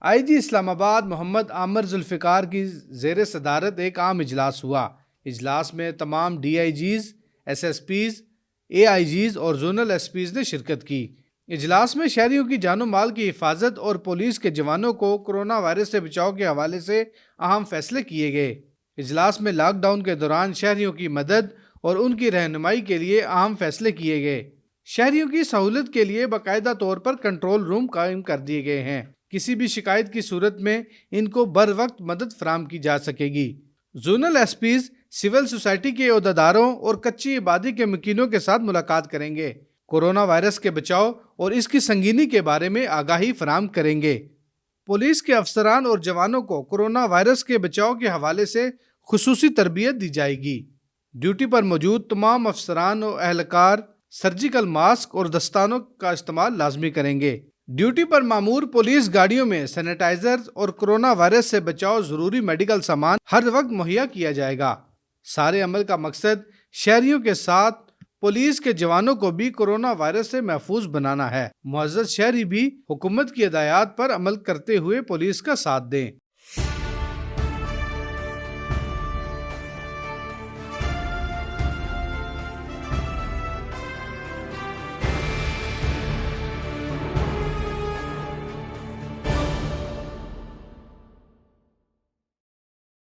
IG Islamabad Mohammad Aamir Zulfikar की ज़ेर सदारत एक आम इजलास हुआ। इजलास में तमाम DIGs, SSPs, AIGs और जोनल SPs ने शिरकत की। इजलास में शहरियों की जानो माल की हिफाजत और पुलिस के जवानों को कोरोना वायरस से बचाव के हवाले से अहम फैसले किए गए। इजलास में लॉकडाउन के दौरान शहरियों की मदद और उनकी रहनुमाई के लिए अहम फैसले किए गए। शहरियों की सहूलत के लिए बाकायदा तौर पर कंट्रोल रूम कायम कर दिए गए हैं। किसी भी शिकायत की सूरत में इनको बर वक्त मदद फराम की जा सकेगी। जोनल SPs सिविल सोसाइटी के ओहदेदारों और कच्ची आबादी के मकीनों के साथ मुलाकात करेंगे, कोरोना वायरस के बचाव और इसकी संगीनी के बारे में आगाही फराम करेंगे। पुलिस के अफसरान और जवानों को कोरोना वायरस के बचाव के हवाले से खुसूसी तरबियत दी जाएगी। ड्यूटी पर मौजूद तमाम अफसरान और एहलकार सर्जिकल मास्क और दस्तानों का इस्तेमाल लाजमी करेंगे। ड्यूटी पर मामूर पुलिस गाड़ियों में सैनिटाइजर और कोरोना वायरस से बचाव जरूरी मेडिकल सामान हर वक्त मुहैया किया जाएगा। सारे अमल का मकसद शहरियों के साथ पुलिस के जवानों को भी कोरोना वायरस से महफूज बनाना है। मुअज़्ज़ज़ शहरी भी हुकूमत की हिदायत पर अमल करते हुए पुलिस का साथ दें।